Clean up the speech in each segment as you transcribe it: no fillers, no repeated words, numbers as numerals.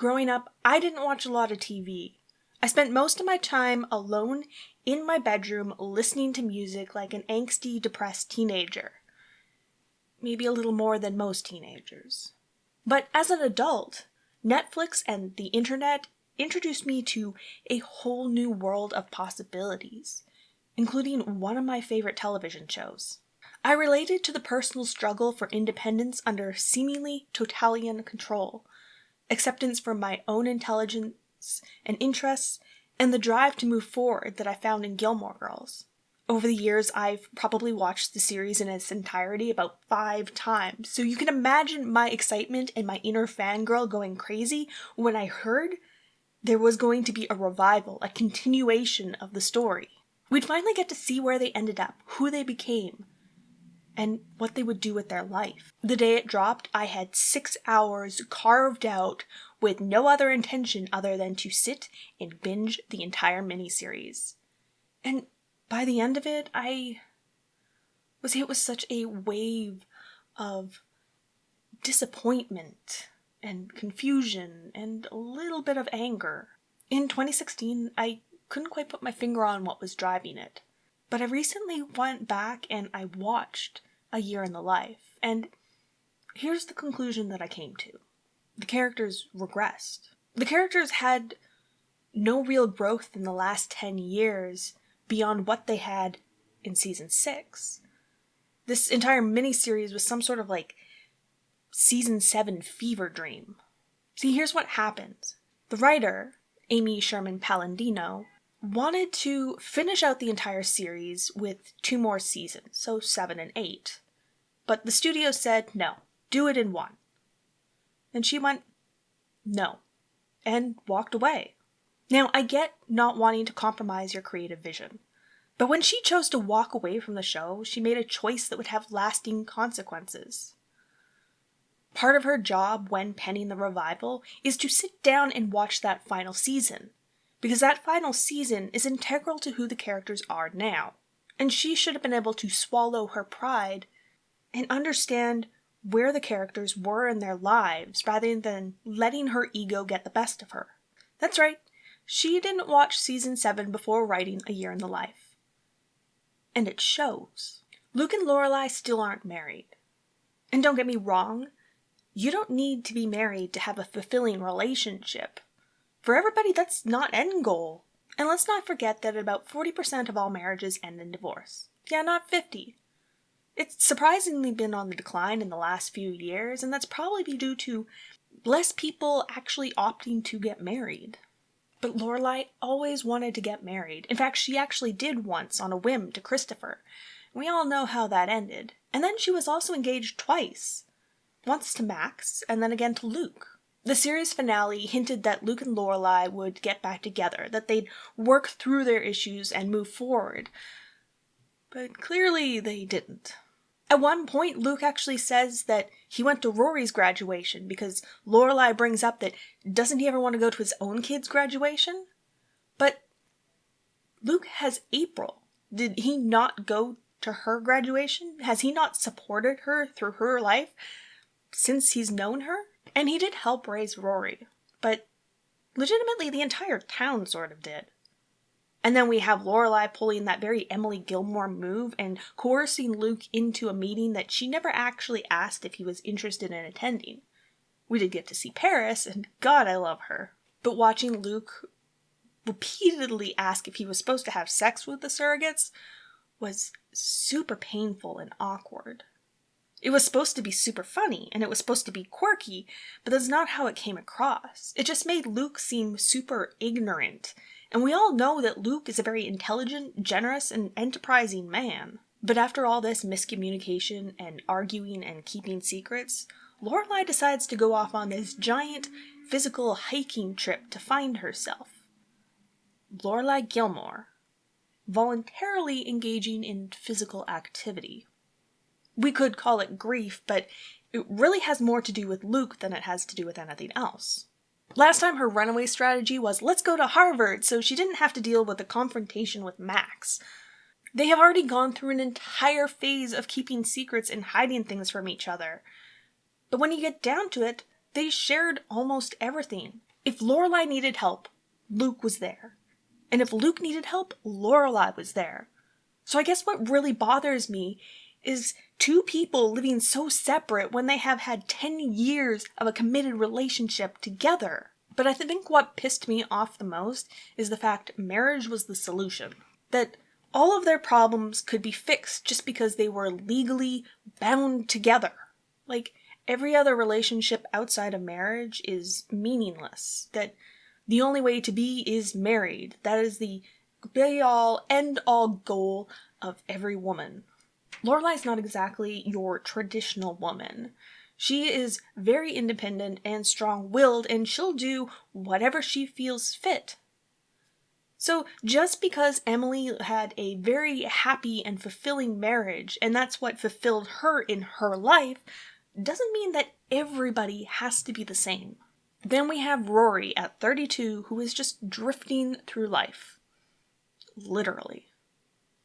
Growing up, I didn't watch a lot of TV. I spent most of my time alone in my bedroom listening to music like an angsty, depressed teenager. Maybe a little more than most teenagers. But as an adult, Netflix and the internet introduced me to a whole new world of possibilities, including one of my favorite television shows. I related to the personal struggle for independence under seemingly totalitarian control, acceptance for my own intelligence and interests, and the drive to move forward that I found in Gilmore Girls. Over the years, I've probably watched the series in its entirety about 5 times, so you can imagine my excitement and my inner fangirl going crazy when I heard there was going to be a revival, a continuation of the story. We'd finally get to see where they ended up, who they became, and what they would do with their life. The day it dropped, I had 6 hours carved out with no other intention other than to sit and binge the entire miniseries. And by the end of it, I was hit with such a wave of disappointment and confusion and a little bit of anger. In 2016, I couldn't quite put my finger on what was driving it. But I recently went back and I watched A Year in the Life, and here's the conclusion that I came to. The characters regressed. The characters had no real growth in the last 10 years beyond what they had in season 6. This entire miniseries was some sort of like season 7 fever dream. See, here's what happens. The writer, Amy Sherman Palladino, wanted to finish out the entire series with 2 more seasons, so 7 and 8. But the studio said, no, do it in 1. And she went, no, and walked away. Now, I get not wanting to compromise your creative vision, but when she chose to walk away from the show, she made a choice that would have lasting consequences. Part of her job when penning the revival is to sit down and watch that final season, because that final season is integral to who the characters are now, and she should have been able to swallow her pride and understand where the characters were in their lives rather than letting her ego get the best of her. That's right, she didn't watch season 7 before writing A Year in the Life. And it shows. Luke and Lorelai still aren't married. And don't get me wrong, you don't need to be married to have a fulfilling relationship. For everybody, that's not end goal. And let's not forget that about 40% of all marriages end in divorce. Yeah, not 50. It's surprisingly been on the decline in the last few years, and that's probably due to less people actually opting to get married. But Lorelai always wanted to get married. In fact, she actually did once on a whim to Christopher. We all know how that ended. And then she was also engaged twice. Once to Max, and then again to Luke. The series finale hinted that Luke and Lorelai would get back together, that they'd work through their issues and move forward. But clearly they didn't. At one point, Luke actually says that he went to Rory's graduation because Lorelai brings up that doesn't he ever want to go to his own kid's graduation? But Luke has April. Did he not go to her graduation? Has he not supported her through her life since he's known her? And he did help raise Rory, but legitimately the entire town sort of did. And then we have Lorelai pulling that very Emily Gilmore move and coercing Luke into a meeting that she never actually asked if he was interested in attending. We did get to see Paris, and God, I love her. But watching Luke repeatedly ask if he was supposed to have sex with the surrogates was super painful and awkward. It was supposed to be super funny, and it was supposed to be quirky, but that's not how it came across. It just made Luke seem super ignorant. And we all know that Luke is a very intelligent, generous, and enterprising man. But after all this miscommunication and arguing and keeping secrets, Lorelai decides to go off on this giant physical hiking trip to find herself. Lorelai Gilmore, voluntarily engaging in physical activity. We could call it grief, but it really has more to do with Luke than it has to do with anything else. Last time her runaway strategy was, let's go to Harvard, so she didn't have to deal with the confrontation with Max. They have already gone through an entire phase of keeping secrets and hiding things from each other. But when you get down to it, They shared almost everything. If Lorelai needed help, Luke was there. And if Luke needed help, Lorelai was there. So I guess what really bothers me is two people living so separate when they have had 10 years of a committed relationship together. But I think what pissed me off the most is the fact marriage was the solution. That all of their problems could be fixed just because they were legally bound together. Like, every other relationship outside of marriage is meaningless. That the only way to be is married. That is the be-all, end-all goal of every woman. Lorelai's not exactly your traditional woman. She is very independent and strong-willed, and she'll do whatever she feels fit. So just because Emily had a very happy and fulfilling marriage, and that's what fulfilled her in her life, doesn't mean that everybody has to be the same. Then we have Rory at 32, who is just drifting through life. Literally.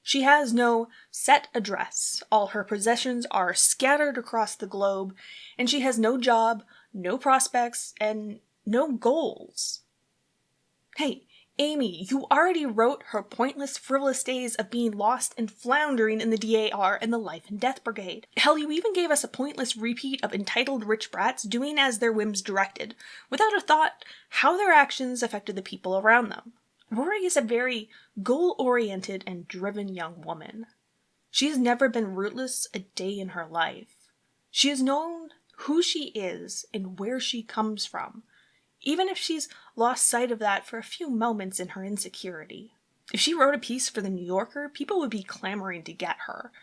She has no set address. All her possessions are scattered across the globe, and she has no job, no prospects, and no goals. Hey, Amy, you already wrote her pointless, frivolous days of being lost and floundering in the DAR and the Life and Death Brigade. Hell, you even gave us a pointless repeat of entitled rich brats doing as their whims directed, without a thought how their actions affected the people around them. Rory is a very goal-oriented and driven young woman. She has never been rootless a day in her life. She has known who she is and where she comes from, even if she's lost sight of that for a few moments in her insecurity. If she wrote a piece for the New Yorker, people would be clamoring to get her.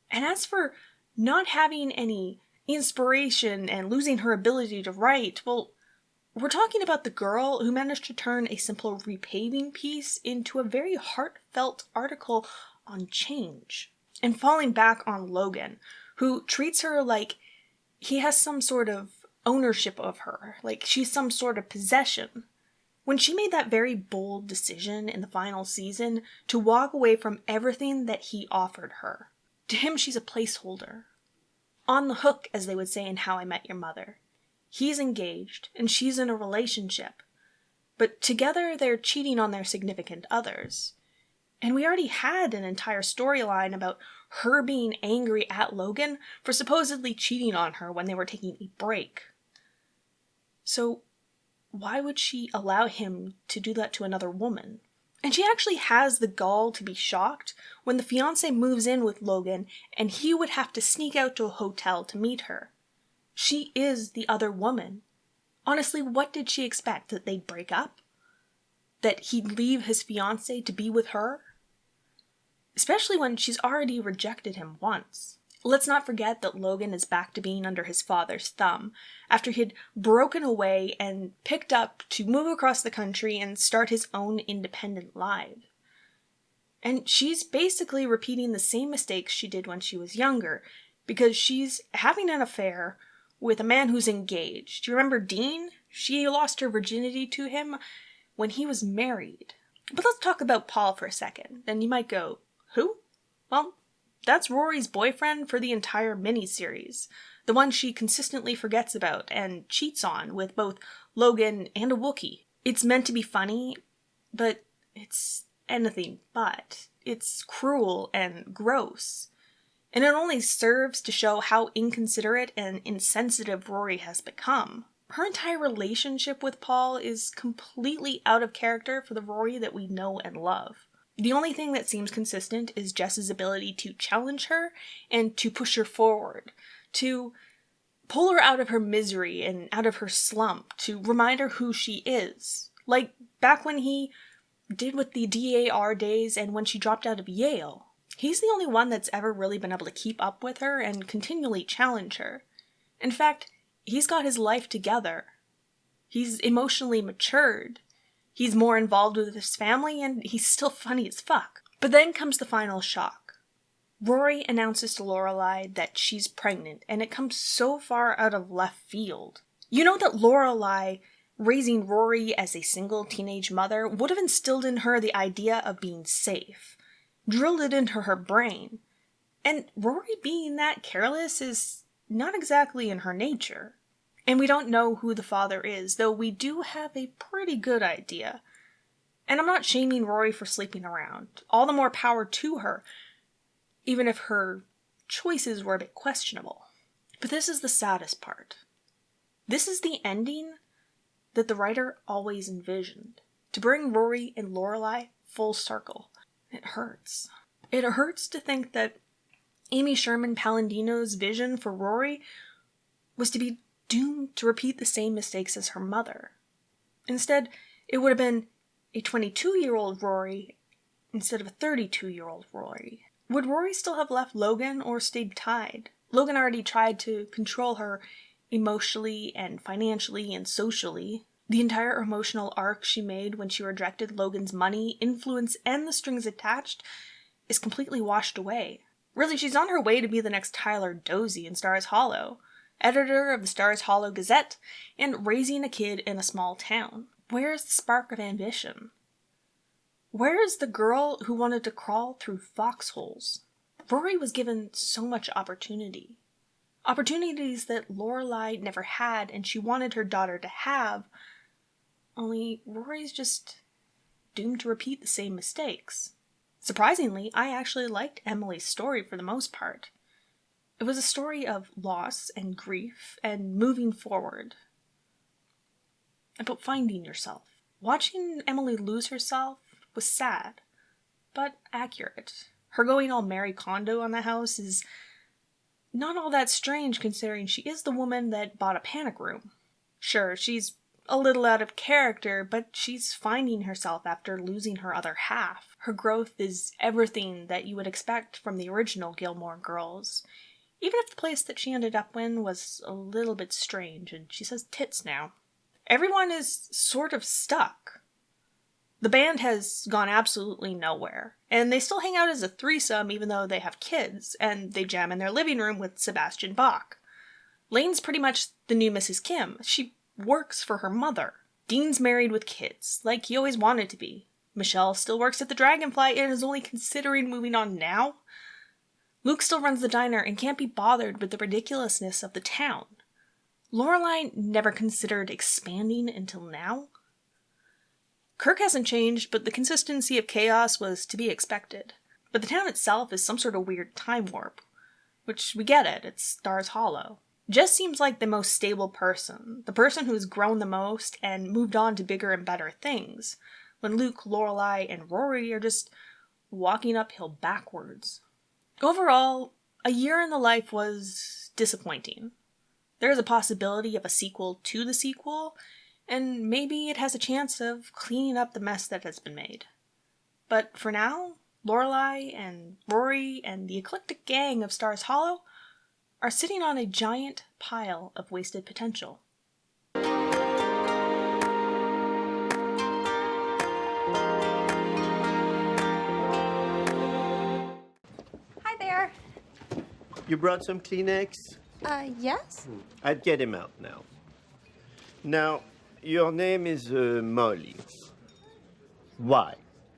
And as for not having any inspiration and losing her ability to write, well, we're talking about the girl who managed to turn a simple repaving piece into a very heartfelt article on change. And falling back on Logan, who treats her like he has some sort of ownership of her, like she's some sort of possession. When she made that very bold decision in the final season to walk away from everything that he offered her, to him she's a placeholder. On the hook, as they would say in How I Met Your Mother. He's engaged, and she's in a relationship. But together they're cheating on their significant others. And we already had an entire storyline about her being angry at Logan for supposedly cheating on her when they were taking a break. So why would she allow him to do that to another woman? And she actually has the gall to be shocked when the fiancé moves in with Logan and he would have to sneak out to a hotel to meet her. She is the other woman. Honestly, what did she expect? That they'd break up? That he'd leave his fiancée to be with her? Especially when she's already rejected him once. Let's not forget that Logan is back to being under his father's thumb, after he'd broken away and picked up to move across the country and start his own independent life. And she's basically repeating the same mistakes she did when she was younger, because she's having an affair with a man who's engaged. Do you remember Dean? She lost her virginity to him when he was married. But let's talk about Paul for a second. And you might go, who? Well, that's Rory's boyfriend for the entire miniseries. The one she consistently forgets about and cheats on with both Logan and a Wookiee. It's meant to be funny, but it's anything but. It's cruel and gross. And it only serves to show how inconsiderate and insensitive Rory has become. Her entire relationship with Paul is completely out of character for the Rory that we know and love. The only thing that seems consistent is Jess's ability to challenge her and to push her forward, to pull her out of her misery and out of her slump, to remind her who she is. Like back when he did with the DAR days and when she dropped out of Yale. He's the only one that's ever really been able to keep up with her and continually challenge her. In fact, he's got his life together. He's emotionally matured. He's more involved with his family, and he's still funny as fuck. But then comes the final shock. Rory announces to Lorelai that she's pregnant, and it comes so far out of left field. You know that Lorelai, raising Rory as a single teenage mother, would have instilled in her the idea of being safe. Drilled it into her brain. And Rory being that careless is not exactly in her nature. And we don't know who the father is, though we do have a pretty good idea. And I'm not shaming Rory for sleeping around. All the more power to her, even if her choices were a bit questionable. But this is the saddest part. This is the ending that the writer always envisioned, to bring Rory and Lorelai full circle. It hurts. It hurts to think that Amy Sherman Palladino's vision for Rory was to be doomed to repeat the same mistakes as her mother. Instead, it would have been a 22-year-old Rory instead of a 32-year-old Rory. Would Rory still have left Logan or stayed tied? Logan already tried to control her emotionally and financially and socially. The entire emotional arc she made when she rejected Logan's money, influence, and the strings attached is completely washed away. Really, she's on her way to be the next Tyler Dozy in Stars Hollow, editor of the Stars Hollow Gazette, and raising a kid in a small town. Where's the spark of ambition? Where is the girl who wanted to crawl through foxholes? Rory was given so much opportunity. Opportunities that Lorelai never had and she wanted her daughter to have. Only Rory's just doomed to repeat the same mistakes. Surprisingly, I actually liked Emily's story for the most part. It was a story of loss and grief and moving forward. About finding yourself. Watching Emily lose herself was sad, but accurate. Her going all Marie Kondo on the house is not all that strange considering she is the woman that bought a panic room. Sure, she's a little out of character, but she's finding herself after losing her other half. Her growth is everything that you would expect from the original Gilmore Girls, even if the place that she ended up in was a little bit strange and she says tits now. Everyone is sort of stuck. The band has gone absolutely nowhere, and they still hang out as a threesome even though they have kids, and they jam in their living room with Sebastian Bach. Lane's pretty much the new Mrs. Kim. She works for her mother. Dean's married with kids, like he always wanted to be. Michelle still works at the Dragonfly and is only considering moving on now. Luke still runs the diner and can't be bothered with the ridiculousness of the town. Lorelai never considered expanding until now. Kirk hasn't changed, but the consistency of chaos was to be expected. But the town itself is some sort of weird time warp. Which, we get it, it's Stars Hollow. Jess seems like the most stable person, the person who's grown the most and moved on to bigger and better things, when Luke, Lorelai, and Rory are just walking uphill backwards. Overall, a year in the life was disappointing. There is a possibility of a sequel to the sequel, and maybe it has a chance of cleaning up the mess that has been made. But for now, Lorelai and Rory and the eclectic gang of Stars Hollow are sitting on a giant pile of wasted potential. Hi there. You brought some Kleenex? Yes? I'd get him out now. Now, your name is Molly. Why?